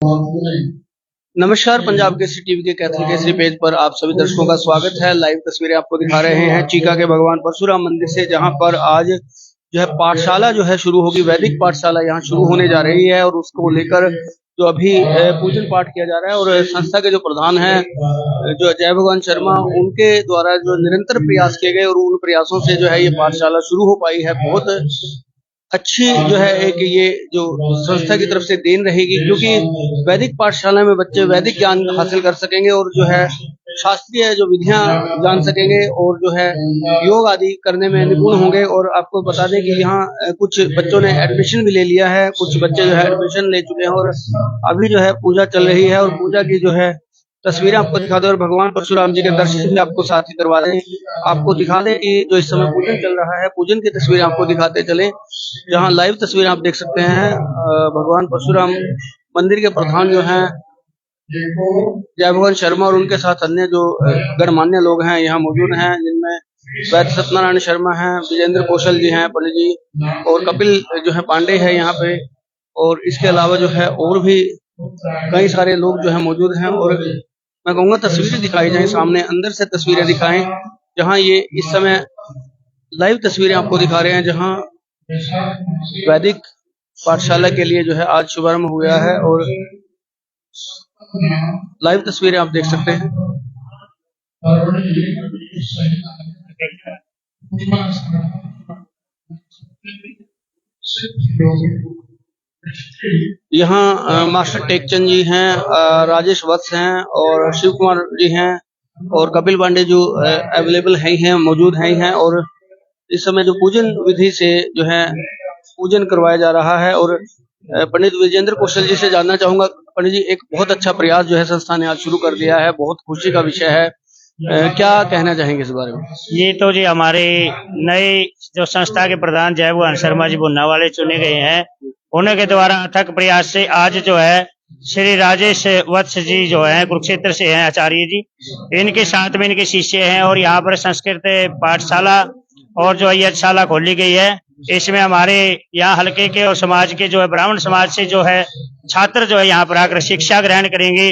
नमस्कार, पंजाब केसरी टीवी के कैथल केसरी पेज पर आप सभी दर्शकों का स्वागत है। लाइव तस्वीरें आपको दिखा रहे हैं चीका के भगवान परशुराम मंदिर से, जहां पर आज जो है पाठशाला जो है शुरू होगी। वैदिक पाठशाला यहां शुरू होने जा रही है और उसको लेकर जो अभी पूजन पाठ किया जा रहा है। और संस्था के जो प्रधान हैं जो जय भगवान शर्मा, उनके द्वारा जो निरंतर प्रयास किए गए और उन प्रयासों से जो है ये पाठशाला शुरू हो पाई है। बहुत अच्छी जो है एक ये जो संस्था की तरफ से देन रहेगी, क्योंकि वैदिक पाठशाला में बच्चे वैदिक ज्ञान हासिल कर सकेंगे और जो है शास्त्रीय जो विधियां जान सकेंगे और जो है योग आदि करने में निपुण होंगे। और आपको बता दें कि यहाँ कुछ बच्चों ने एडमिशन भी ले लिया है, कुछ बच्चे जो है एडमिशन ले चुके हैं और अभी जो है पूजा चल रही है। और पूजा की जो है तस्वीरें आपको दिखा दें और भगवान परशुराम जी के दर्शन भी आपको साथ ही करवा दें। आपको दिखा दें कि जो इस समय पूजन चल रहा है, पूजन की तस्वीरें आपको दिखाते चलें। जहां लाइव तस्वीरें आप देख सकते हैं, भगवान परशुराम मंदिर के प्रधान जो हैं जय भगवान शर्मा और उनके साथ अन्य जो गणमान्य लोग हैं यहाँ मौजूद हैं, जिनमें वैद्य सत्यनारायण शर्मा हैं, विजेंद्र कौशल जी हैं, पंडित जी, और कपिल जो है पांडे है यहाँ पे। और इसके अलावा जो है और भी कई सारे लोग जो है मौजूद हैं। और मैं कहूँगा तस्वीरें दिखाई जाएं सामने, अंदर से तस्वीरें दिखाएं। जहां ये इस समय लाइव तस्वीरें आपको दिखा रहे हैं, जहां वैदिक पाठशाला के लिए जो है आज शुभारंभ हुआ है। और लाइव तस्वीरें आप देख सकते हैं। यहाँ मास्टर टेकचंद जी हैं, राजेश वत्स हैं और शिव कुमार जी हैं और कपिल पांडे जो अवेलेबल हैं मौजूद हैं। और इस समय जो पूजन विधि से जो है पूजन करवाया जा रहा है। और पंडित विजेंद्र कौशल जी से जानना चाहूंगा, पंडित जी एक बहुत अच्छा प्रयास जो है संस्था ने आज शुरू कर दिया है, बहुत खुशी का विषय है, क्या कहना चाहेंगे इस बारे में? ये तो जी हमारे नए जो संस्था के प्रधान जय भगवान शर्मा जी बुन्ना वाले चुने गए हैं, उनके द्वारा अथक प्रयास से आज जो है श्री राजेश वत्स जी जो है कुरुक्षेत्र से हैं आचार्य जी, इनके साथ में इनके शिष्य हैं और यहाँ पर संस्कृत पाठशाला और जो यज्ञशाला खोली गई है। इसमें हमारे यहाँ हल्के के और समाज के जो है ब्राह्मण समाज से जो है छात्र जो है यहाँ पर आकर शिक्षा ग्रहण करेंगे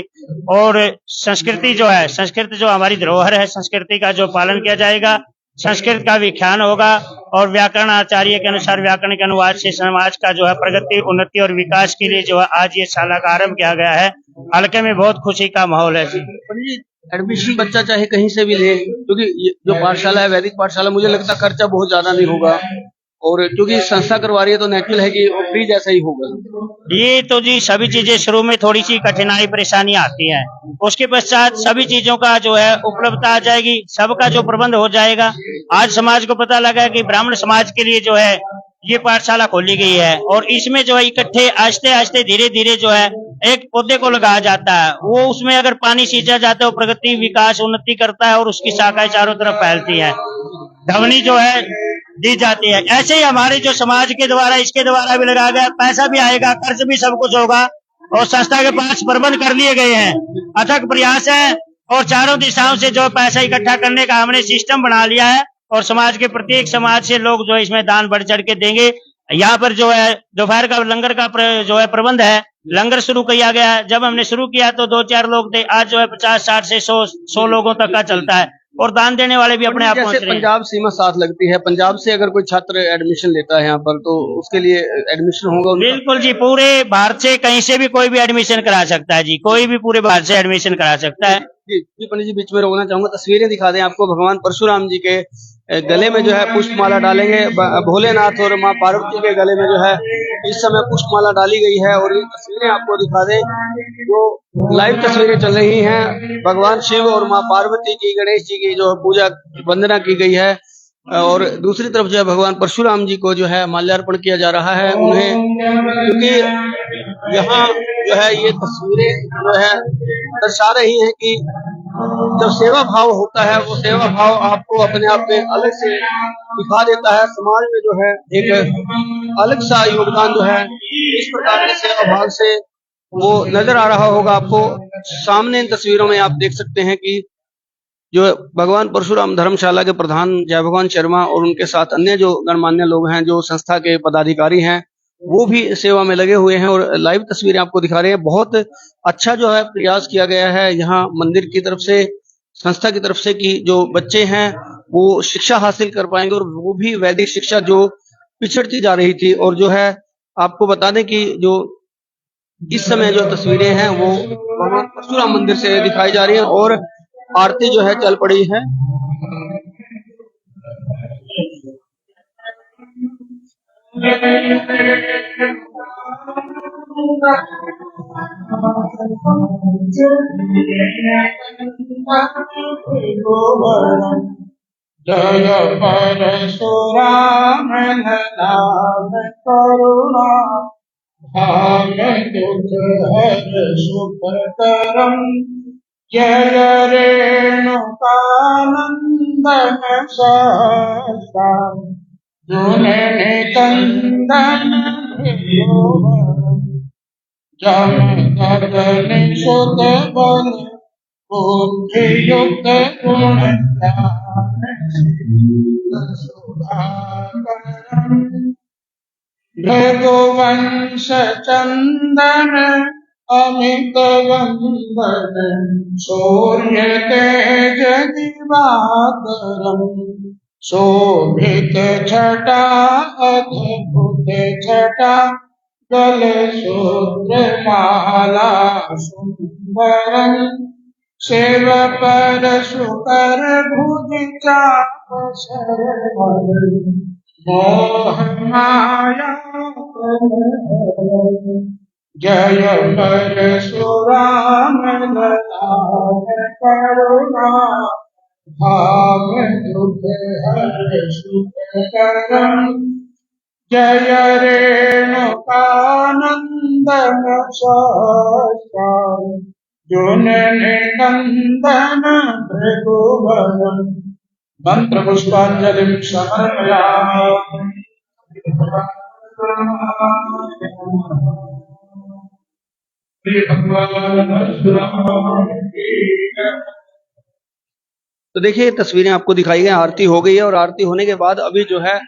और संस्कृति जो है, संस्कृत जो हमारी धरोहर है, संस्कृति का जो पालन किया जाएगा, संस्कृत का व्याख्यान होगा और व्याकरण आचार्य के अनुसार व्याकरण के अनुवाद से समाज का जो है प्रगति, उन्नति और विकास के लिए जो है आज ये शाला का आरंभ किया गया है। हल्के में बहुत खुशी का माहौल है जी। एडमिशन बच्चा चाहे कहीं से भी ले, क्योंकि जो पाठशाला है वैदिक पाठशाला, मुझे लगता है खर्चा बहुत ज्यादा नहीं होगा और क्योंकि संस्था करवा रही है तो नेचुरल है कि फ्री जैसा ही होगा। ये तो जी सभी चीजें शुरू में थोड़ी सी कठिनाई परेशानी आती है, उसके पश्चात सभी चीजों का जो है उपलब्धता आ जाएगी, सबका जो प्रबंध हो जाएगा। आज समाज को पता लगा कि ब्राह्मण समाज के लिए जो है ये पाठशाला खोली गई है और इसमें जो है इकट्ठे आस्ते आस्ते धीरे धीरे जो है एक पौधे को लगाया जाता है, वो उसमें अगर पानी सींचा जाता है वो प्रगति, विकास, उन्नति करता है और उसकी शाखाएं चारों तरफ फैलती है, ध्वनि जो है दी जाती है। ऐसे ही हमारे जो समाज के द्वारा इसके द्वारा भी लगाया गया, पैसा भी आएगा, खर्च भी सब कुछ होगा और संस्था के पास प्रबंध कर लिए गए हैं। अथक प्रयास है और चारों दिशाओं से जो पैसा इकट्ठा करने का हमने सिस्टम बना लिया है और समाज के प्रत्येक समाज से लोग जो इसमें दान बढ़ चढ़ के देंगे। यहाँ पर जो है दोपहर का लंगर का जो है प्रबंध है, लंगर शुरू किया गया है। जब हमने शुरू किया तो 2-4 लोग थे, आज जो है 50-60 से 100 लोगों तक का चलता है और दान देने वाले भी अपने आप पहुंच रहे हैं। पंजाब सीमा साथ लगती है, पंजाब से अगर कोई छात्र एडमिशन लेता है यहाँ पर तो उसके लिए एडमिशन होगा? बिल्कुल जी, पूरे भारत से कहीं से भी कोई भी एडमिशन करा सकता है जी, कोई भी पूरे भारत से एडमिशन करा सकता है जी। पंडित जी बीच में रोकना चाहूंगा, तस्वीरें दिखा दें आपको। भगवान परशुराम जी के गले में जो है पुष्पमाला डालेंगे, भोलेनाथ और माँ पार्वती के गले में जो है इस समय पुष्पमाला डाली गई है। और ये तस्वीरें आपको दिखा दें, जो लाइव तस्वीरें चल रही हैं, भगवान शिव और माँ पार्वती की, गणेश जी की जो पूजा वंदना की गई है। और दूसरी तरफ जो है भगवान परशुराम जी को जो है माल्यार्पण किया जा रहा है उन्हें, क्योंकि यहाँ जो है ये तस्वीरें जो है दर्शा रही है कि जब सेवा भाव होता है वो सेवा भाव आपको अपने आप में अलग से दिखा देता है। समाज में जो है एक अलग सा योगदान जो है इस प्रकार के सेवा भाव से वो नजर आ रहा होगा आपको। सामने इन तस्वीरों में आप देख सकते हैं कि जो भगवान परशुराम धर्मशाला के प्रधान जय भगवान शर्मा और उनके साथ अन्य जो गणमान्य लोग हैं, जो संस्था के पदाधिकारी हैं, वो भी सेवा में लगे हुए हैं और लाइव तस्वीरें आपको दिखा रहे हैं। बहुत अच्छा जो है प्रयास किया गया है यहाँ मंदिर की तरफ से, संस्था की तरफ से, कि जो बच्चे हैं वो शिक्षा हासिल कर पाएंगे, और वो भी वैदिक शिक्षा जो पिछड़ती जा रही थी। और जो है आपको बता दें कि जो इस समय जो तस्वीरें हैं वो भगवान परशुराम मंदिर से दिखाई जा रही हैं और आरती जो है चल पड़ी है। जय परशुराम नाम करुणा भाग दुख हर सुख करम जय रेणुकानंदन सहसा जुनने कंदन जम गगन सुत बल बुद्धि युक्त गुण भृगुवंश चंदन अमित वंदन सूर्य तेज दिवाकरम शोभित छटा अद्भुत छटा गल सूत्र माला सुंदरम शिव पर शुकर भुज चाप सरवल मोह माया जय परशुराम नाम करुणा भाव दुख हर सुख करम जय रेणुकानंदन सहसा जुनने कंदन भृगुवन मंत्र पुष्पांजलि समर्पयामि। तो देखिए तस्वीरें आपको दिखाई गई, आरती हो गई है और आरती होने के बाद अभी जो है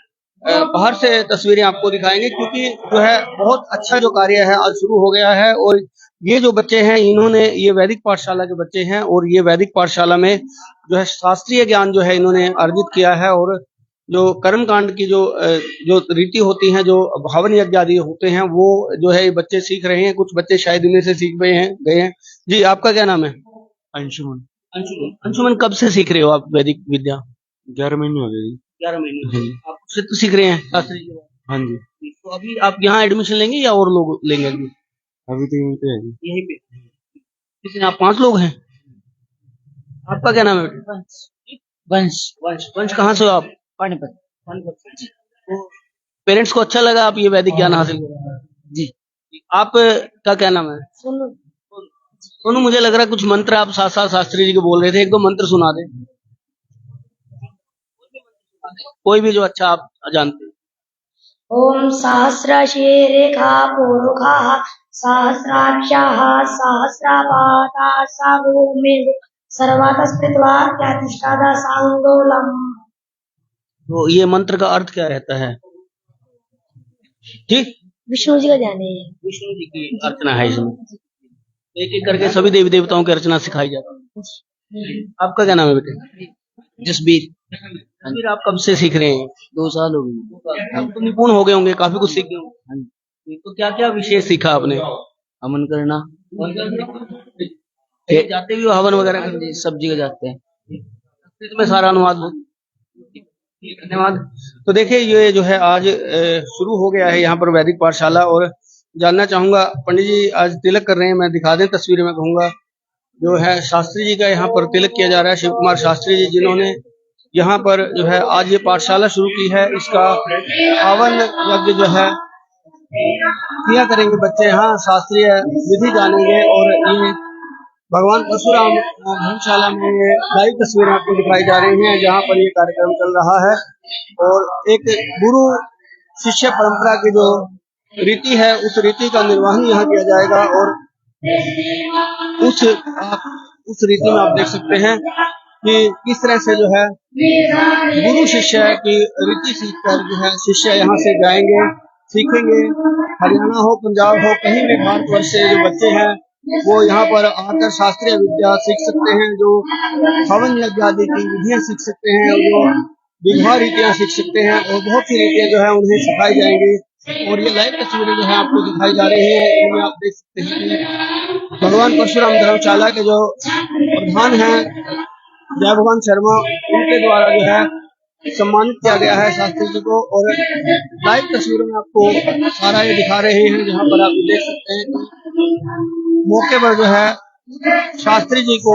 बाहर से तस्वीरें आपको दिखाएंगे, क्योंकि जो है बहुत अच्छा जो कार्य है आज शुरू हो गया है। और ये जो बच्चे हैं इन्होंने, ये वैदिक पाठशाला के बच्चे हैं और ये वैदिक पाठशाला में जो है शास्त्रीय ज्ञान जो है इन्होंने अर्जित किया है। और जो कर्म कांड की जो रीति होती हैं, जो भावन यज्ञ आदि होते हैं, वो जो है ये बच्चे सीख रहे हैं। कुछ बच्चे शायद इनमें से सीख गए हैं। जी, आपका क्या नाम है? अंशुमन। अंशुमन। अंशुमन, कब से सीख रहे हो आप वैदिक विद्या? 11 महीने हो गए जी। 11 महीने हाँ से जी। आप खुद से तो सीख रहे हैं शास्त्री जी? हाँ जी। तो अभी आप यहाँ एडमिशन लेंगे या और लोग लेंगे? अभी तो यहीं पे है जी। यहीं पे कितने, आप 5 लोग हैं? आपका क्या नाम है बेटे? वंश वंश। वंश, कहाँ से हो आप? पानीपत पानीपत से। तो पेरेंट्स को अच्छा लगा आप ये वैदिक ज्ञान हासिल करें? जी। आप का क्या नाम है? सोनू। मुझे लग रहा है कुछ मंत्र आप साथ साथ शास्त्री जी को बोल रहे थे, एक दो मंत्र सुना दे, कोई भी जो अच्छा आप जानते हैं। ओम सहस्रशीर्षा पुरुषः सहस्राक्षः सहस्रपादाः स भूमिः सर्वतः स्थित्वा त्यतिष्ठत् सांगोलम्। तो ये मंत्र का अर्थ क्या रहता है? ठीक, विष्णु जी का जाने है। विष्णु जी की अर्चना है इसमें। एक एक करके सभी देवी देवताओं की अर्चना सिखाई जाती है। आपका क्या नाम है बेटे? जसबीर। फिर आप कब से सीख रहे हैं? 2 साल हो गए। आप तो निपुण हो गए होंगे, काफी कुछ सीख गए होंगे। तो क्या क्या विशेष सीखा आपने? अमन करना जाते भी हो हवन वगैरह करने? सब जगह जाते हैं। संस्कृत में सारा अनुवाद हो? धन्यवाद। तो देखिए ये जो है आज शुरू हो गया है यहाँ पर वैदिक पाठशाला। और जानना चाहूंगा, पंडित जी आज तिलक कर रहे हैं, मैं दिखा दें तस्वीरें में कहूंगा। जो है शास्त्री जी का यहाँ पर तिलक किया जा रहा है, शिव कुमार शास्त्री जी, जिन्होंने यहाँ पर जो है आज ये पाठशाला शुरू की है। इसका हवन यज्ञ जो है किया करेंगे बच्चे यहाँ, शास्त्रीय विधि जानेंगे। और ये भगवान परशुराम धर्मशाला में ये लाइव तस्वीरें आपको दिखाई जा रही हैं, जहाँ पर ये कार्यक्रम चल रहा है। और एक गुरु शिष्य परंपरा की जो रीति है, उस रीति का निर्वहन यहाँ किया जाएगा। और उस रीति में आप देख सकते हैं कि किस तरह से जो है गुरु शिष्य की रीति सीख कर जो है शिष्य यहाँ से जाएंगे सीखेंगे। हरियाणा हो, पंजाब हो, कहीं भी भारतवर्ष से जो बच्चे हैं वो यहाँ पर आकर शास्त्रीय विद्या सीख सकते हैं, जो हवन यज्ञ आदि की विधियां सीख सकते हैं, जो विवाह रीतियां सीख सकते हैं और बहुत सी रीतियां जो है उन्हें सिखाई जाएंगी। और ये लाइव तस्वीरें जो है आपको दिखाई जा रही है, इनमें आप देख सकते हैं कि भगवान परशुराम धर्मशाला के जो प्रधान हैं जय भगवान शर्मा, उनके द्वारा जो है सम्मानित किया गया है शास्त्री जी को। और लाइव तस्वीरों में आपको सारा ये दिखा रहे हैं, जहाँ पर आप देख सकते हैं कि मौके पर जो है शास्त्री जी को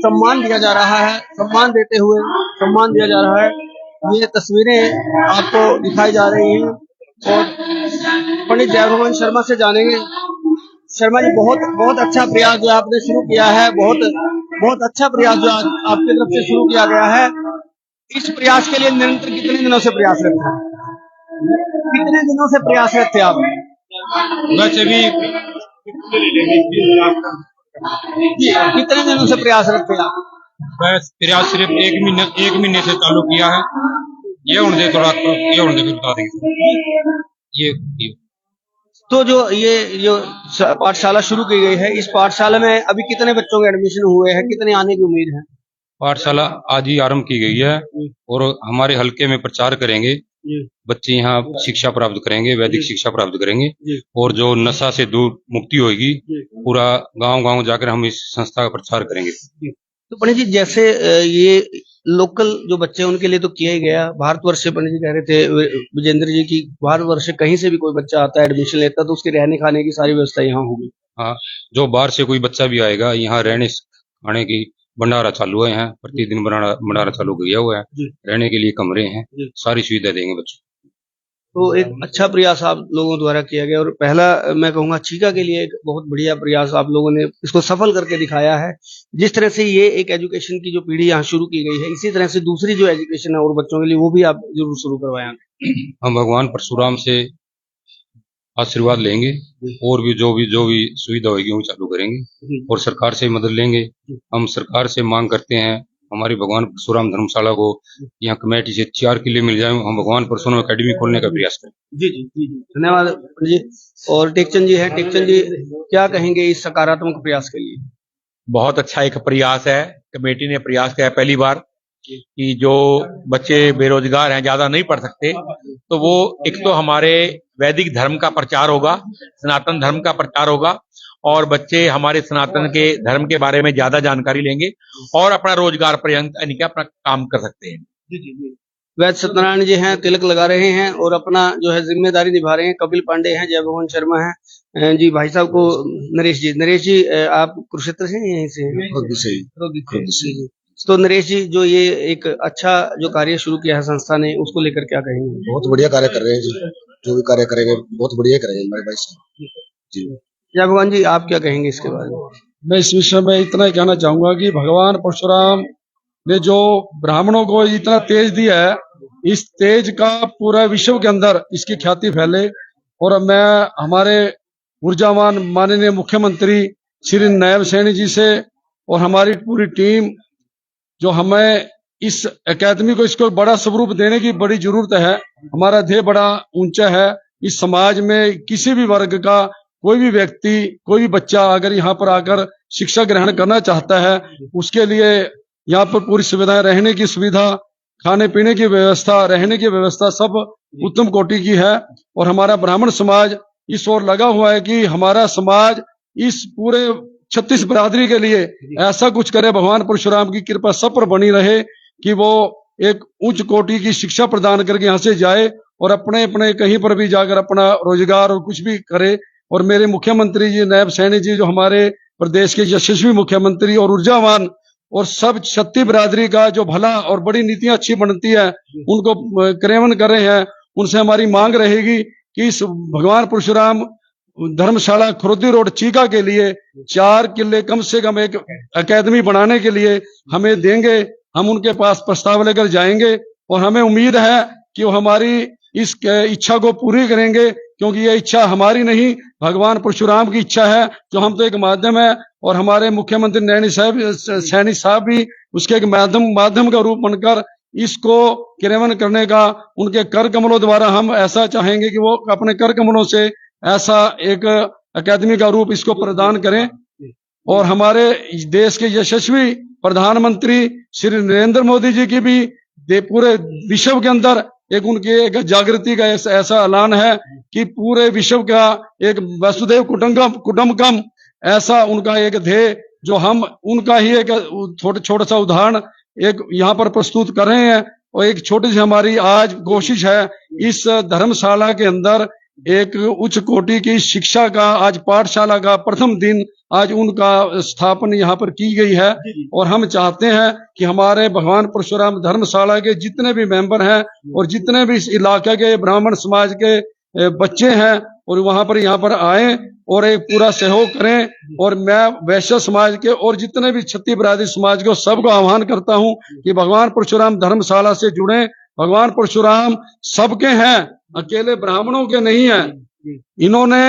सम्मान दिया जा रहा है, सम्मान देते हुए सम्मान दिया जा रहा है। ये तस्वीरें आपको दिखाई जा रही हैं और पंडित जय भगवान शर्मा से जानेंगे। शर्मा जी, बहुत बहुत अच्छा प्रयास जो आपने शुरू किया है, बहुत अच्छा प्रयास जो आपकी तरफ से शुरू किया गया है। इस प्रयास के लिए निरंतर कितने दिनों से प्रयासरत थे? कितने दिनों से प्रयासरत थे आप? वैसे भी कितने दिनों से प्रयासरत थे आप? बस प्रयास सिर्फ एक महीने से चालू किया है। ये होने दे थोड़ा, ये होने दे फिर बता देंगे। ये तो जो पाठशाला शुरू की गई है, इस पाठशाला में अभी कितने बच्चों के एडमिशन हुए हैं, कितने आने की उम्मीद है? पाठशाला आज ही आरंभ की गई है और हमारे हलके में प्रचार करेंगे। बच्चे यहाँ शिक्षा प्राप्त करेंगे, वैदिक शिक्षा प्राप्त करेंगे और जो नशा से दूर मुक्ति होगी, पूरा गांव-गांव जाकर हम इस संस्था का प्रचार करेंगे। तो पंडित जी, जैसे ये लोकल जो बच्चे हैं उनके लिए तो किया ही गया, भारतवर्ष से पंडित जी कह रहे थे विजेंद्र जी की, भारतवर्ष से कहीं से भी कोई बच्चा आता है एडमिशन लेता तो उसके रहने खाने की सारी व्यवस्था यहाँ होगी। हाँ, जो बाहर से कोई बच्चा भी आएगा, यहाँ रहने खाने की भंडारा चालू है, यहाँ प्रतिदिन भंडारा चालू किया हुआ है, रहने के लिए कमरे हैं, सारी सुविधा देंगे बच्चों। तो एक अच्छा प्रयास आप लोगों द्वारा किया गया और पहला मैं कहूँगा चीका के लिए एक बहुत बढ़िया प्रयास आप लोगों ने इसको सफल करके दिखाया है। जिस तरह से ये एक एजुकेशन की जो पीढ़ी यहाँ शुरू की गई है, इसी तरह से दूसरी जो एजुकेशन है और बच्चों के लिए वो भी आप जरूर शुरू करवाएं। हम भगवान परशुराम से आशीर्वाद लेंगे और भी जो भी सुविधा होगी वो चालू करेंगे और सरकार से मदद लेंगे। हम सरकार से मांग करते हैं हमारी भगवान परशुराम धर्मशाला को यहाँ कमेटी से 4 किले मिल जाए, हम भगवान परशुराम अकेडमी खोलने का प्रयास करें। जी जी जी जी, धन्यवाद जी। और टेकचंद जी है, टेकचंद जी क्या कहेंगे इस सकारात्मक प्रयास के लिए? बहुत अच्छा एक प्रयास है, कमेटी ने प्रयास किया पहली बार कि जो बच्चे बेरोजगार हैं, ज्यादा नहीं पढ़ सकते, तो वो एक तो हमारे वैदिक धर्म का प्रचार होगा, सनातन धर्म का प्रचार होगा और बच्चे हमारे सनातन के धर्म के बारे में ज्यादा जानकारी लेंगे और अपना रोजगार पर्यंत यानी कि अपना काम कर सकते हैं। वैद्य सत्यनारायण जी हैं, तिलक लगा रहे हैं और अपना जो है जिम्मेदारी निभा रहे हैं। कपिल पांडे हैं, जय भगवान शर्मा हैं जी। भाई साहब को नरेश जी आप कुरुक्षेत्र से यहीं से हैं? तो नरेश जी, जो ये एक अच्छा जो कार्य शुरू किया है संस्था ने, उसको लेकर क्या कहेंगे? बहुत बढ़िया कार्य कर रहे हैं जी, जो भी कार्य करेंगे बहुत बढ़िया करेंगे हमारे भाई साहब जी। जय भगवान जी, आप क्या कहेंगे इसके बारे में? मैं इस विषय में इतना ही कहना चाहूंगा कि भगवान परशुराम ने जो ब्राह्मणों को इतना तेज दिया है, इस तेज का पूरा विश्व के अंदर इसकी ख्याति फैले। और मैं हमारे ऊर्जावान माननीय मुख्यमंत्री श्री नायब सैनी जी से और हमारी पूरी टीम, जो हमें इस एकेडमी को इसको बड़ा स्वरूप देने की बड़ी जरूरत है। हमारा ध्येय बड़ा ऊंचा है। इस समाज में किसी भी वर्ग का कोई भी व्यक्ति, कोई भी बच्चा अगर यहाँ पर आकर शिक्षा ग्रहण करना चाहता है, उसके लिए यहाँ पर पूरी सुविधाएं, रहने की सुविधा, खाने पीने की व्यवस्था, रहने की व्यवस्था सब उत्तम कोटि की है। और हमारा ब्राह्मण समाज इस ओर लगा हुआ है कि हमारा समाज इस पूरे 36 बिरादरी के लिए ऐसा कुछ करे, भगवान परशुराम की कृपा सब पर बनी रहे कि वो एक उच्च कोटि की शिक्षा प्रदान करके यहाँ से जाए और अपने अपने कहीं पर भी जाकर अपना रोजगार और कुछ भी करे। और मेरे मुख्यमंत्री जी नायब सैनी जी, जो हमारे प्रदेश के यशस्वी मुख्यमंत्री और ऊर्जावान और सब 36 बिरादरी का जो भला और बड़ी नीतियां अच्छी बनती है उनको क्रियान्वयन कर रहे हैं, उनसे हमारी मांग रहेगी कि इस भगवान परशुराम धर्मशाला खुर्दी रोड चीका के लिए 4 किले कम से कम एक एकेडमी बनाने के लिए हमें देंगे। हम उनके पास प्रस्ताव लेकर जाएंगे और हमें उम्मीद है कि वो हमारी इस इच्छा को पूरी करेंगे, क्योंकि ये इच्छा हमारी नहीं, भगवान परशुराम की इच्छा है, जो हम तो एक माध्यम है। और हमारे मुख्यमंत्री सैनी साहब भी उसके एक माध्यम का रूप बनकर इसको क्रियान्वयन करने का उनके कर कमलों द्वारा हम ऐसा चाहेंगे कि वो अपने कर कमलों से ऐसा एक अकादमी का रूप इसको प्रदान करें। और हमारे देश के यशस्वी प्रधानमंत्री श्री नरेंद्र मोदी जी की भी पूरे विश्व के अंदर एक उनकी एक जागृति का ऐसा ऐलान है कि पूरे विश्व का एक वसुधैव कुटुंबकम ऐसा उनका एक ध्येय, जो हम उनका ही एक छोटा सा उदाहरण एक यहाँ पर प्रस्तुत कर रहे हैं। और एक छोटी सी हमारी आज कोशिश है, इस धर्मशाला के अंदर एक उच्च कोटि की शिक्षा का आज पाठशाला का प्रथम दिन आज उनका स्थापना यहाँ पर की गई है। और हम चाहते हैं कि हमारे भगवान परशुराम धर्मशाला के जितने भी मेंबर हैं और जितने भी इस इलाके के ब्राह्मण समाज के बच्चे हैं और वहां पर यहाँ पर आए और एक पूरा सहयोग करें। और मैं वैश्य समाज के और जितने भी क्षत्रिय बिरादरी समाज के सबको आह्वान करता हूं कि भगवान परशुराम धर्मशाला से जुड़े। भगवान परशुराम सबके हैं, अकेले ब्राह्मणों के नहीं है। इन्होंने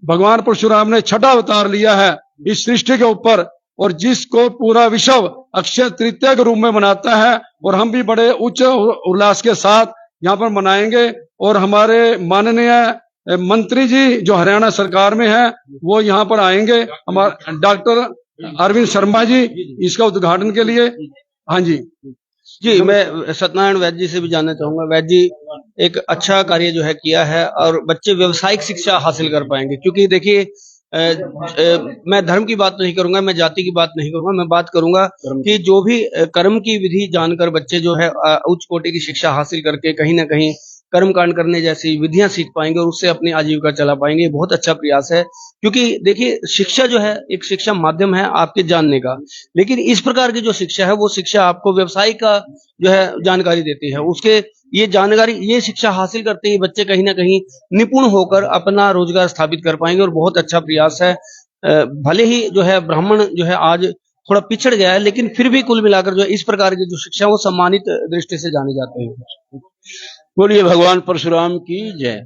भगवान परशुराम ने छठा अवतार लिया है इस सृष्टि के ऊपर, और जिसको पूरा विश्व अक्षय तृतीया के रूप में मनाता है। और हम भी बड़े उच्च उल्लास के साथ यहाँ पर मनाएंगे। और हमारे माननीय मंत्री जी जो हरियाणा सरकार में है वो यहाँ पर आएंगे, हमारे डॉक्टर अरविंद शर्मा जी, इसका उद्घाटन के लिए। हाँ जी जी, मैं सत्यनारायण वैद्य जी से भी जानना चाहूंगा। वैद्य जी, एक अच्छा कार्य जो है किया है और बच्चे व्यावसायिक शिक्षा हासिल कर पाएंगे। क्योंकि देखिए मैं धर्म की बात नहीं करूंगा, मैं जाति की बात नहीं करूंगा, मैं बात करूंगा कि जो भी कर्म की विधि जानकर बच्चे जो है उच्च कोटि की शिक्षा हासिल करके कहीं ना कहीं कर्म कांड करने जैसी विधियां सीख पाएंगे और उससे अपनी आजीविका चला पाएंगे। ये बहुत अच्छा प्रयास है। क्योंकि देखिए शिक्षा जो है एक शिक्षा माध्यम है आपके जानने का, लेकिन इस प्रकार की जो शिक्षा है वो शिक्षा आपको व्यवसाय का जो है जानकारी देती है। उसके ये जानकारी, ये शिक्षा हासिल करते ही बच्चे कहीं ना कहीं निपुण होकर अपना रोजगार स्थापित कर पाएंगे और बहुत अच्छा प्रयास है। भले ही जो है ब्राह्मण जो है आज थोड़ा पिछड़ गया है, लेकिन फिर भी कुल मिलाकर जो है इस प्रकार की जो शिक्षा वो सम्मानित दृष्टि से जाने जाते हैं। बोलिए भगवान परशुराम की जय।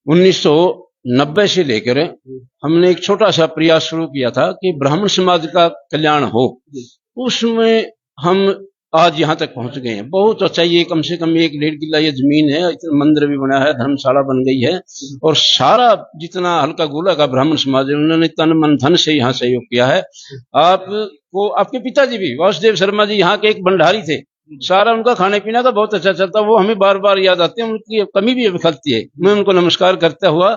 1990 से लेकर हमने एक छोटा सा प्रयास शुरू किया था कि ब्राह्मण समाज का कल्याण हो, उसमें हम आज यहाँ तक पहुंच गए हैं। बहुत अच्छा, ये कम से कम 1-1.5 किला ये जमीन है, मंदिर भी बना है, धर्मशाला बन गई है और सारा जितना हल्का गोला का ब्राह्मण समाज है उन्होंने तन मन धन से यहाँ सहयोग किया है। आपको आपके पिताजी भी वासुदेव शर्मा जी यहाँ के एक भंडारी थे, सारा उनका खाने पीना का बहुत अच्छा चलता, वो हमें बार बार याद आते हैं, उनकी कमी भी खलती है। मैं उनको नमस्कार करता हुआ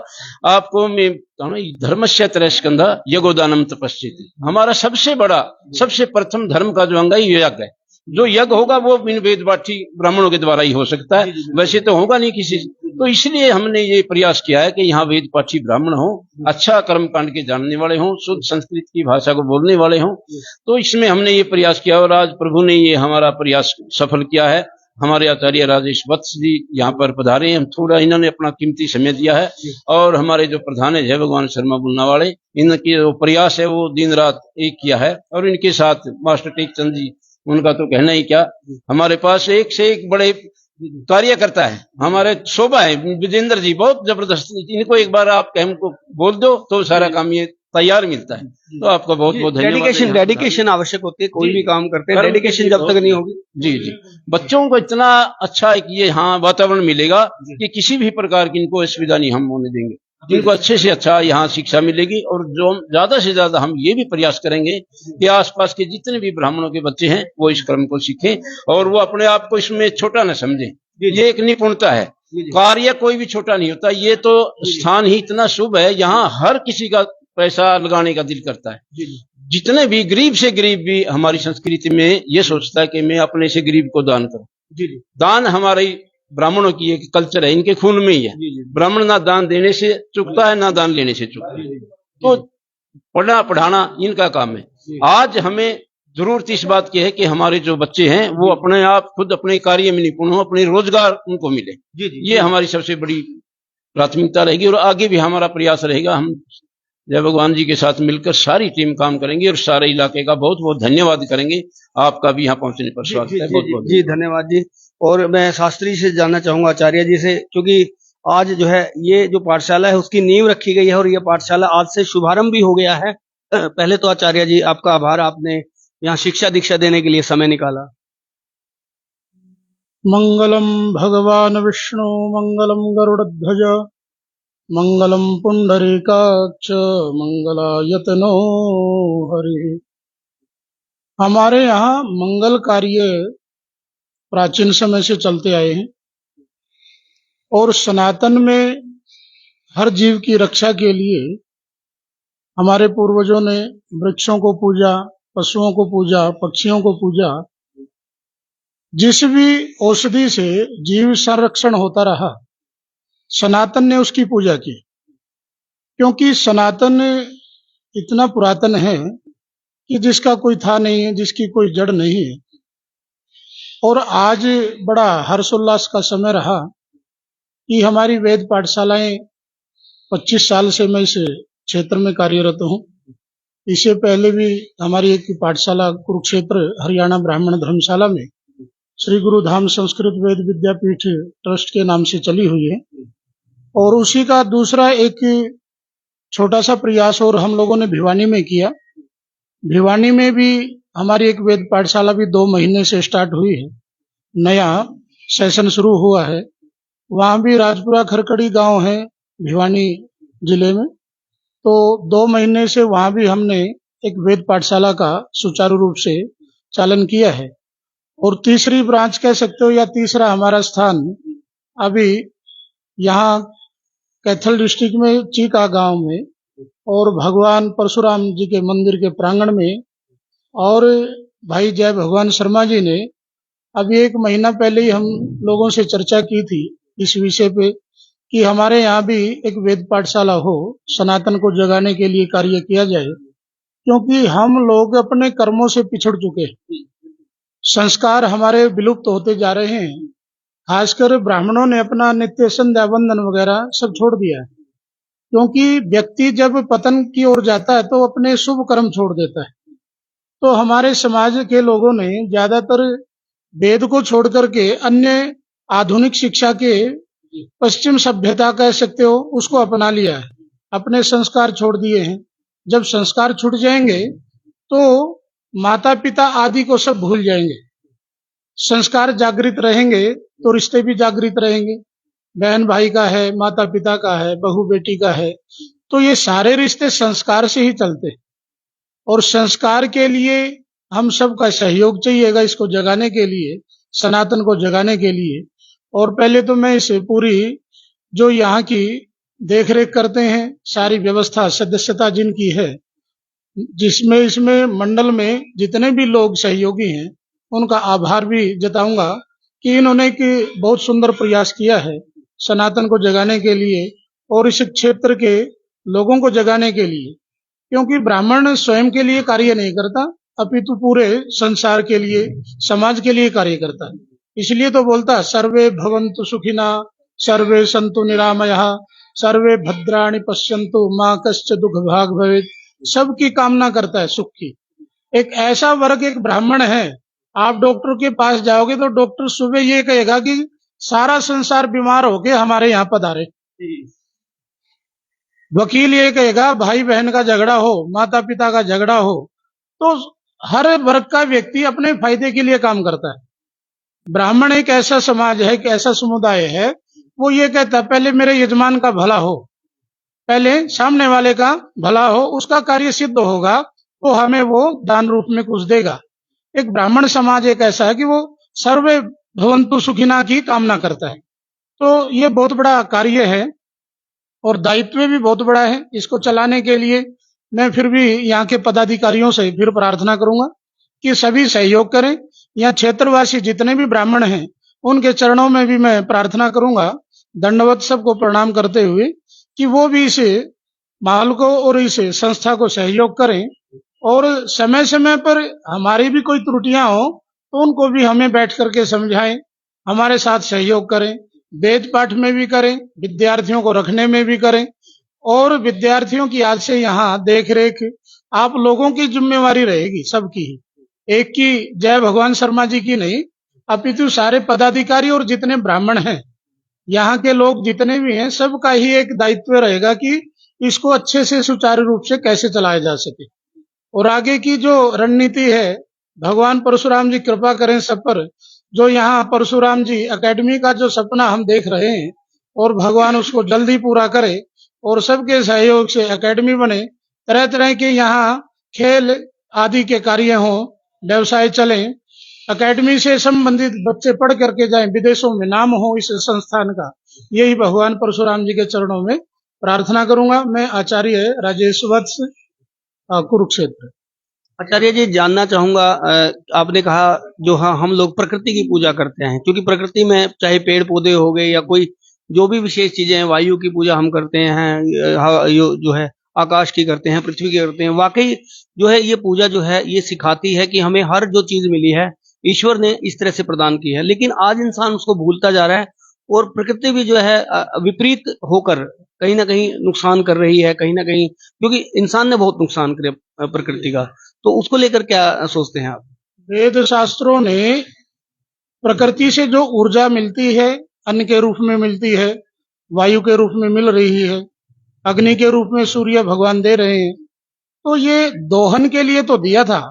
आपको मैं धर्मस्य त्रयस्कंधा यज्ञोदानम तपस्यति, हमारा सबसे बड़ा सबसे प्रथम धर्म का जो अंग है यज्ञ है। जो यज्ञ होगा वो बिन वेद पाठी ब्राह्मणों के द्वारा ही हो सकता है, वैसे तो होगा नहीं किसी। तो इसलिए हमने ये प्रयास किया है कि यहाँ वेद पाठी ब्राह्मण हो, अच्छा कर्म कांड के जानने वाले हों, शुद्ध संस्कृत की भाषा को बोलने वाले हों। तो इसमें हमने ये प्रयास किया और आज प्रभु ने ये हमारा प्रयास सफल किया है। हमारे आचार्य राजेश वत्स जी यहाँ पर पधारे हैं, थोड़ा इन्होंने अपना कीमती समय दिया है। और हमारे जो प्रधान है जय भगवान शर्मा बुलना वाले, इनकी जो प्रयास है वो दिन रात एक किया है। और इनके साथ मास्टर टेकचंद जी, उनका तो कहना ही क्या, हमारे पास एक से एक बड़े कार्यकर्ता है। हमारे शोभा है विजेंद्र जी, बहुत जबरदस्त, इनको एक बार आप हमको बोल दो तो सारा काम ये तैयार मिलता है। तो आपका बहुत बहुत धन्यवाद। डेडिकेशन आवश्यक होती है, कोई भी काम करते हैं, डेडिकेशन जब तक नहीं होगी। जी जी, बच्चों को इतना अच्छा एक ये यहाँ वातावरण मिलेगा कि किसी भी प्रकार की इनको असुविधा नहीं हम होने देंगे। जिनको अच्छे से अच्छा यहाँ शिक्षा मिलेगी। और जो ज्यादा से ज्यादा हम ये भी प्रयास करेंगे कि आसपास के जितने भी ब्राह्मणों के बच्चे हैं वो इस क्रम को सीखें और वो अपने आप को इसमें छोटा न समझें। ये एक निपुणता है, कार्य कोई भी छोटा नहीं होता। ये तो स्थान ही इतना शुभ है, यहाँ हर किसी का पैसा लगाने का दिल करता है। जितने भी गरीब से गरीब भी हमारी संस्कृति में ये सोचता है कि मैं अपने से गरीब को दान करूं। दान हमारी ब्राह्मणों की एक कल्चर है, इनके खून में ही है। ब्राह्मण ना दान देने से चुकता है, ना दान लेने से चुकता है। तो पढ़ना पढ़ाना इनका काम है। आज हमें जरूरत इस बात की है कि हमारे जो बच्चे हैं वो अपने आप खुद अपने कार्य में निपुण हो, अपने रोजगार उनको मिले। ये हमारी सबसे बड़ी प्राथमिकता रहेगी और आगे भी हमारा प्रयास रहेगा। हम जय भगवान जी के साथ मिलकर सारी टीम काम करेंगे और सारे इलाके का बहुत बहुत धन्यवाद करेंगे। आपका भी यहाँ पहुंचने पर स्वागत है। बहुत बहुत जी धन्यवाद जी। और मैं शास्त्री से जानना चाहूंगा, आचार्य जी से, क्योंकि आज जो है ये जो पाठशाला है उसकी नींव रखी गई है और ये पाठशाला आज से शुभारंभ भी हो गया है। पहले तो आचार्य जी आपका आभार, आपने यहाँ शिक्षा दीक्षा देने के लिए समय निकाला। मंगलम भगवान विष्णु मंगलम गरुड़ध्वज मंगलम पुंडरीकाक्ष मंगलायतनो हरि। हमारे यहाँ मंगल कार्य प्राचीन समय से चलते आए हैं और सनातन में हर जीव की रक्षा के लिए हमारे पूर्वजों ने वृक्षों को पूजा, पशुओं को पूजा, पक्षियों को पूजा। जिस भी औषधि से जीव संरक्षण होता रहा, सनातन ने उसकी पूजा की, क्योंकि सनातन इतना पुरातन है कि जिसका कोई था नहीं है, जिसकी कोई जड़ नहीं है। और आज बड़ा हर्षोल्लास का समय रहा कि हमारी वेद पाठशालाएं 25 साल से मैं इस क्षेत्र में कार्यरत हूं। इससे पहले भी हमारी एक पाठशाला कुरुक्षेत्र हरियाणा ब्राह्मण धर्मशाला में श्री गुरु धाम संस्कृत वेद विद्यापीठ ट्रस्ट के नाम से चली हुई है। और उसी का दूसरा एक छोटा सा प्रयास और हम लोगों ने भिवानी में किया। भिवानी में भी हमारी एक वेद पाठशाला भी 2 महीने से स्टार्ट हुई है, नया सेशन शुरू हुआ है। वहां भी राजपुरा खरकड़ी गांव है भिवानी जिले में, तो 2 महीने से वहां भी हमने एक वेद पाठशाला का सुचारू रूप से चालन किया है। और तीसरी ब्रांच कह सकते हो या तीसरा हमारा स्थान अभी यहाँ कैथल डिस्ट्रिक्ट में चीका गांव में और भगवान परशुराम जी के मंदिर के प्रांगण में। और भाई जय भगवान शर्मा जी ने अभी 1 महीना पहले ही हम लोगों से चर्चा की थी इस विषय पे कि हमारे यहाँ भी एक वेद पाठशाला हो, सनातन को जगाने के लिए कार्य किया जाए, क्योंकि हम लोग अपने कर्मों से पिछड़ चुके हैं। संस्कार हमारे विलुप्त होते जा रहे हैं। खासकर ब्राह्मणों ने अपना नित्य संध्या वंदन वगैरह सब छोड़ दिया है, क्योंकि व्यक्ति जब पतन की ओर जाता है तो अपने शुभ कर्म छोड़ देता है। तो हमारे समाज के लोगों ने ज्यादातर वेद को छोड़ करके अन्य आधुनिक शिक्षा के पश्चिम सभ्यता कह सकते हो उसको अपना लिया है, अपने संस्कार छोड़ दिए हैं। जब संस्कार छूट जाएंगे तो माता पिता आदि को सब भूल जाएंगे। संस्कार जागृत रहेंगे तो रिश्ते भी जागृत रहेंगे। बहन भाई का है, माता पिता का है, बहू बेटी का है, तो ये सारे रिश्ते संस्कार से ही चलते हैं। और संस्कार के लिए हम सबका सहयोग चाहिएगा, इसको जगाने के लिए, सनातन को जगाने के लिए। और पहले तो मैं इसे पूरी जो यहाँ की देखरेख करते हैं, सारी व्यवस्था सदस्यता जिनकी है, जिसमें इसमें मंडल में जितने भी लोग सहयोगी हैं उनका आभार भी जताऊंगा कि इन्होंने एक बहुत सुंदर प्रयास किया है सनातन को जगाने के लिए और इस क्षेत्र के लोगों को जगाने के लिए। क्योंकि ब्राह्मण स्वयं के लिए कार्य नहीं करता, अपितु पूरे संसार के लिए, समाज के लिए कार्य करता है। इसलिए तो बोलता सर्वे भवन्तु सुखिना सर्वे सन्तु निरामयः सर्वे भद्राणि पश्यन्तु मां कश्चित् दुख भाग भवेत्। सबकी कामना करता है सुख की। एक ऐसा वर्ग एक ब्राह्मण है, आप डॉक्टर के पास जाओगे तो डॉक्टर सुबह ये कहेगा कि सारा संसार बीमार होके हमारे यहाँ पधारे। वकील ये कहेगा भाई बहन का झगड़ा हो, माता पिता का झगड़ा हो, तो हर वर्ग का व्यक्ति अपने फायदे के लिए काम करता है। ब्राह्मण एक ऐसा समाज है, एक ऐसा समुदाय है, वो ये कहता है पहले मेरे यजमान का भला हो, पहले सामने वाले का भला हो, उसका कार्य सिद्ध होगा तो हमें वो दान रूप में कुछ देगा। एक ब्राह्मण समाज एक ऐसा है कि वो सर्वे भवन्तु सुखिना की कामना करता है। तो ये बहुत बड़ा कार्य है और दायित्व भी बहुत बड़ा है। इसको चलाने के लिए मैं फिर भी यहाँ के पदाधिकारियों से फिर प्रार्थना करूंगा कि सभी सहयोग करें। यहाँ क्षेत्रवासी जितने भी ब्राह्मण हैं उनके चरणों में भी मैं प्रार्थना करूंगा, दंडवत सबको प्रणाम करते हुए, कि वो भी इस माहौल को और इस संस्था को सहयोग करें और समय समय पर हमारी भी कोई त्रुटियां हो तो उनको भी हमें बैठ करके समझाएं, हमारे साथ सहयोग करें। वेद पाठ में भी करें, विद्यार्थियों को रखने में भी करें और विद्यार्थियों की आज से यहाँ देख रेख आप लोगों की जिम्मेवारी रहेगी, सबकी ही, एक की जय भगवान शर्मा जी की नहीं, अपितु सारे पदाधिकारी और जितने ब्राह्मण हैं, यहाँ के लोग जितने भी हैं, सबका ही एक दायित्व रहेगा कि इसको अच्छे से सुचारू रूप से कैसे चलाया जा सके। और आगे की जो रणनीति है, भगवान परशुराम जी कृपा करें सब पर, जो यहाँ परशुराम जी एकेडमी का जो सपना हम देख रहे हैं और भगवान उसको जल्दी पूरा करे और सबके सहयोग से एकेडमी बने, तरह तरह के यहाँ खेल आदि के कार्य हों, व्यवसाय चलें, एकेडमी से संबंधित बच्चे पढ़ करके जाएं, विदेशों में नाम हो इस संस्थान का, यही भगवान परशुराम जी के चरणों में प्रार्थना करूंगा। मैं आचार्य राजेश वत्स, कुरुक्षेत्र। आचार्य जी, जानना चाहूंगा, आपने कहा जो हाँ हम लोग प्रकृति की पूजा करते हैं, क्योंकि प्रकृति में चाहे पेड़ पौधे हो गए या कोई जो भी विशेष चीजें हैं, वायु की पूजा हम करते हैं, जो है आकाश की करते हैं, पृथ्वी की करते हैं। वाकई जो है ये पूजा जो है ये सिखाती है कि हमें हर जो चीज मिली है ईश्वर ने इस तरह से प्रदान की है, लेकिन आज इंसान उसको भूलता जा रहा है और प्रकृति भी जो है विपरीत होकर कहीं ना कहीं नुकसान कर रही है, कहीं ना कहीं, क्योंकि इंसान ने बहुत नुकसान किया प्रकृति का। तो उसको लेकर क्या सोचते हैं आप? वेद शास्त्रों ने प्रकृति से जो ऊर्जा मिलती है, अन्न के रूप में मिलती है, वायु के रूप में मिल रही है, अग्नि के रूप में सूर्य भगवान दे रहे हैं, तो ये दोहन के लिए तो दिया था,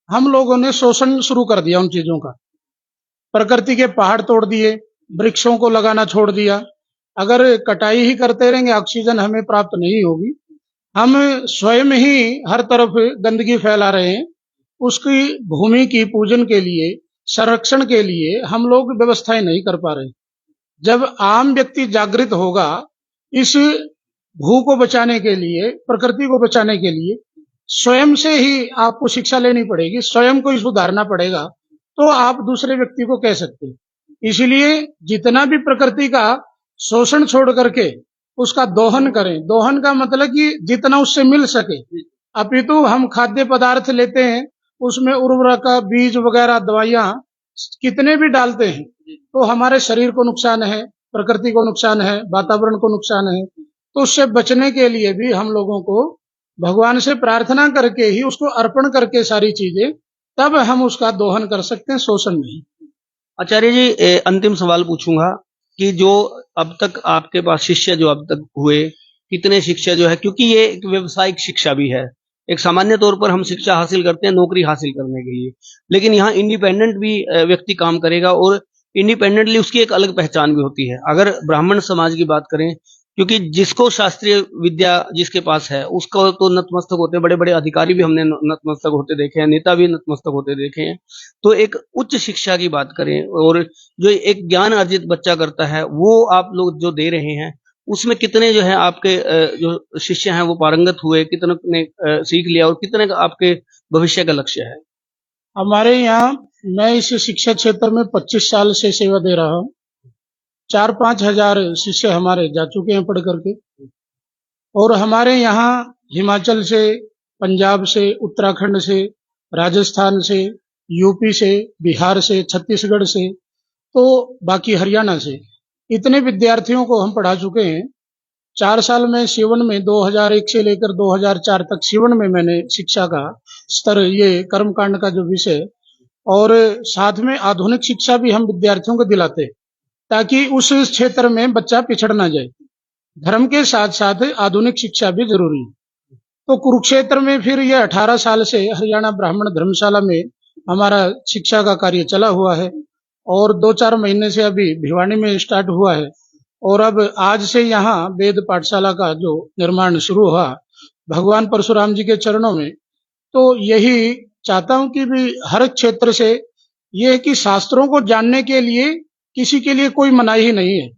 हम लोगों ने शोषण शुरू कर दिया उन चीजों का। प्रकृति के पहाड़ तोड़ दिए, वृक्षों को लगाना छोड़ दिया। अगर कटाई ही करते रहेंगे, ऑक्सीजन हमें प्राप्त नहीं होगी। हम स्वयं ही हर तरफ गंदगी फैला रहे हैं। उसकी भूमि की पूजन के लिए, संरक्षण के लिए हम लोग व्यवस्थाएं नहीं कर पा रहे। जब आम व्यक्ति जागृत होगा इस भू को बचाने के लिए, प्रकृति को बचाने के लिए, स्वयं से ही आपको शिक्षा लेनी पड़ेगी, स्वयं को ही सुधारना पड़ेगा, तो आप दूसरे व्यक्ति को कह सकते हैं। इसलिए जितना भी प्रकृति का शोषण छोड़ करके उसका दोहन करें। दोहन का मतलब कि जितना उससे मिल सके, अपितु हम खाद्य पदार्थ लेते हैं, उसमें उर्वरक, बीज वगैरह, दवाइयां कितने भी डालते हैं, तो हमारे शरीर को नुकसान है, प्रकृति को नुकसान है, वातावरण को नुकसान है। तो उससे बचने के लिए भी हम लोगों को भगवान से प्रार्थना करके ही, उसको अर्पण करके सारी चीजें, तब हम उसका दोहन कर सकते हैं, शोषण नहीं। आचार्य जी, अंतिम सवाल पूछूंगा कि जो अब तक आपके पास शिष्य जो अब तक हुए, कितने शिष्य जो है, क्योंकि ये एक व्यवसायिक शिक्षा भी है, एक सामान्य तौर पर हम शिक्षा हासिल करते हैं नौकरी हासिल करने के लिए, लेकिन यहाँ इंडिपेंडेंट भी व्यक्ति काम करेगा और इंडिपेंडेंटली उसकी एक अलग पहचान भी होती है। अगर ब्राह्मण समाज की बात करें, क्योंकि जिसको शास्त्रीय विद्या जिसके पास है उसको तो नतमस्तक होते हैं, बड़े बड़े अधिकारी भी हमने नतमस्तक होते देखे हैं, नेता भी नतमस्तक होते देखे हैं। तो एक उच्च शिक्षा की बात करें और जो एक ज्ञान अर्जित बच्चा करता है, वो आप लोग जो दे रहे हैं, उसमें कितने जो है आपके जो शिष्य हैं वो पारंगत हुए, कितने ने सीख लिया और कितने का आपके भविष्य का लक्ष्य है? हमारे यहाँ, मैं इस शिक्षा क्षेत्र में 25 साल से सेवा दे रहा हूँ। 4-5 हजार शिष्य हमारे जा चुके हैं पढ़ करके। और हमारे यहाँ हिमाचल से, पंजाब से, उत्तराखंड से, राजस्थान से, यूपी से, बिहार से, छत्तीसगढ़ से, तो बाकी हरियाणा से, इतने विद्यार्थियों को हम पढ़ा चुके हैं। 4 साल में सीवन में 2001 से लेकर 2004 तक सीवन में मैंने शिक्षा का स्तर, ये कर्मकांड का जो विषय, और साथ में आधुनिक शिक्षा भी हम विद्यार्थियों को दिलाते, ताकि उस क्षेत्र में बच्चा पिछड़ ना जाए। धर्म के साथ साथ आधुनिक शिक्षा भी जरूरी है। तो कुरुक्षेत्र में फिर ये 18 साल से हरियाणा ब्राह्मण धर्मशाला में हमारा शिक्षा का कार्य चला हुआ है, और 2-4 महीने से अभी भिवानी में स्टार्ट हुआ है, और अब आज से यहाँ वेद पाठशाला का जो निर्माण शुरू हुआ भगवान परशुराम जी के चरणों में। तो यही चाहता हूं कि भी हर क्षेत्र से ये है कि शास्त्रों को जानने के लिए किसी के लिए कोई मनाही ही नहीं है।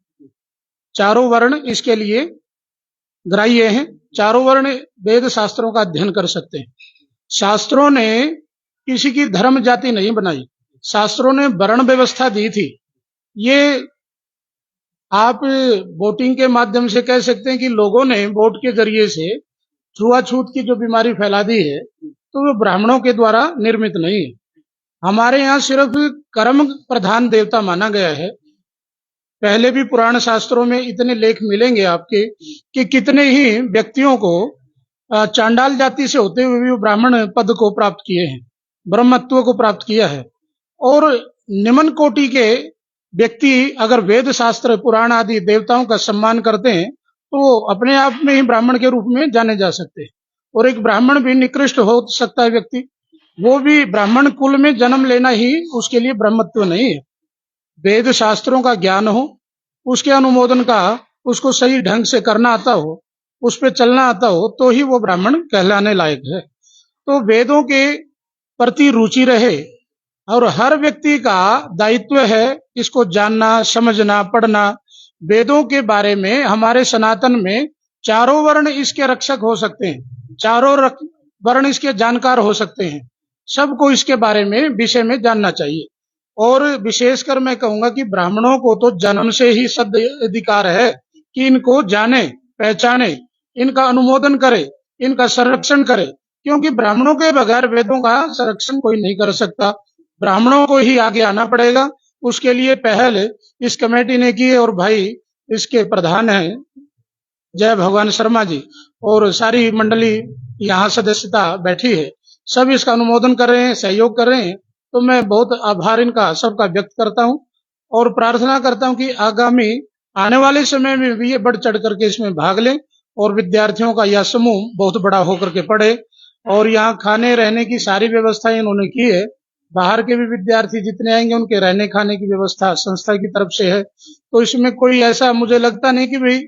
चारों वर्ण इसके लिए ग्राह्य हैं। चारों वर्ण वेद शास्त्रों का अध्ययन कर सकते हैं। शास्त्रों ने किसी की धर्म जाति नहीं बनाई, शास्त्रों ने वर्ण व्यवस्था दी थी। ये आप वोटिंग के माध्यम से कह सकते हैं कि लोगों ने वोट के जरिए से छुआछूत की जो बीमारी फैला दी है, तो वो ब्राह्मणों के द्वारा निर्मित नहीं है। हमारे यहाँ सिर्फ कर्म प्रधान देवता माना गया है। पहले भी पुराण शास्त्रों में इतने लेख मिलेंगे आपके कि कितने ही व्यक्तियों को चांडाल जाति से होते हुए भी ब्राह्मण पद को प्राप्त किए हैं, ब्रह्मत्व को प्राप्त किया है। और निम्न कोटि के व्यक्ति अगर वेद शास्त्र, पुराण आदि देवताओं का सम्मान करते हैं, तो अपने आप में ही ब्राह्मण के रूप में जाने जा सकते हैं। और एक ब्राह्मण भी निकृष्ट हो सकता है व्यक्ति, वो भी ब्राह्मण कुल में जन्म लेना ही उसके लिए ब्रह्मत्व नहीं है। वेद शास्त्रों का ज्ञान हो, उसके अनुमोदन का, उसको सही ढंग से करना आता हो, उस पे चलना आता हो, तो ही वो ब्राह्मण कहलाने लायक है। तो वेदों के प्रति रुचि रहे और हर व्यक्ति का दायित्व है इसको जानना, समझना, पढ़ना। वेदों के बारे में हमारे सनातन में चारों वर्ण इसके रक्षक हो सकते हैं, चारों वर्ण इसके जानकार हो सकते हैं। सबको इसके बारे में विषय में जानना चाहिए। और विशेषकर मैं कहूंगा कि ब्राह्मणों को तो जन्म से ही सद अधिकार है कि इनको जाने, पहचाने, इनका अनुमोदन करे, इनका संरक्षण करे, क्योंकि ब्राह्मणों के बगैर वेदों का संरक्षण कोई नहीं कर सकता। ब्राह्मणों को ही आगे आना पड़ेगा। उसके लिए पहल इस कमेटी ने की और भाई इसके प्रधान हैं जय भगवान शर्मा जी और सारी मंडली यहाँ सदस्यता बैठी है, सब इसका अनुमोदन कर रहे हैं, सहयोग कर रहे हैं। तो मैं बहुत आभार इनका सबका व्यक्त करता हूँ और प्रार्थना करता हूँ कि आगामी आने वाले समय में भी ये बढ़ चढ़ करके इसमें भाग लें और विद्यार्थियों का यह समूह बहुत बड़ा होकर के पढ़े। और यहाँ खाने रहने की सारी व्यवस्था इन्होंने की है। बाहर के भी विद्यार्थी जितने आएंगे उनके रहने खाने की व्यवस्था संस्था की तरफ से है। तो इसमें कोई ऐसा मुझे लगता नहीं कि भाई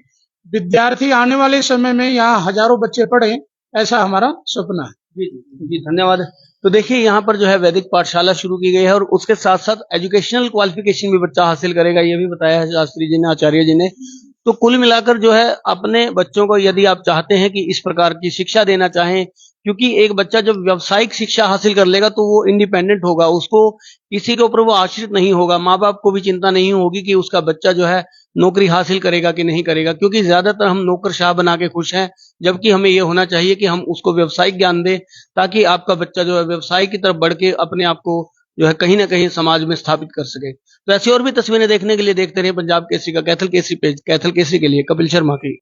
विद्यार्थी आने वाले समय में यहाँ हजारों बच्चे पढ़े, ऐसा हमारा सपना है। जी जी धन्यवाद। तो देखिए यहाँ पर जो है वैदिक पाठशाला शुरू की गई है और उसके साथ साथ एजुकेशनल क्वालिफिकेशन भी बच्चा हासिल करेगा, ये भी बताया है शास्त्री जी ने, आचार्य जी ने। तो कुल मिलाकर जो है अपने बच्चों को यदि आप चाहते हैं कि इस प्रकार की शिक्षा देना चाहें, क्योंकि एक बच्चा जब व्यावसायिक शिक्षा हासिल कर लेगा तो वो इंडिपेंडेंट होगा, उसको किसी के ऊपर वो आश्रित नहीं होगा, माँ बाप को भी चिंता नहीं होगी कि उसका बच्चा जो है नौकरी हासिल करेगा कि नहीं करेगा। क्योंकि ज्यादातर हम नौकरशाह बना के खुश हैं, जबकि हमें ये होना चाहिए कि हम उसको व्यावसायिक ज्ञान दें ताकि आपका बच्चा जो है व्यवसाय की तरफ बढ़ के अपने आप को जो है कहीं ना कहीं समाज में स्थापित कर सके। तो ऐसी और भी तस्वीरें देखने के लिए देखते रहे पंजाब केसरी का कैथल केसरी पेज। कैथल केसरी के लिए कपिल शर्मा की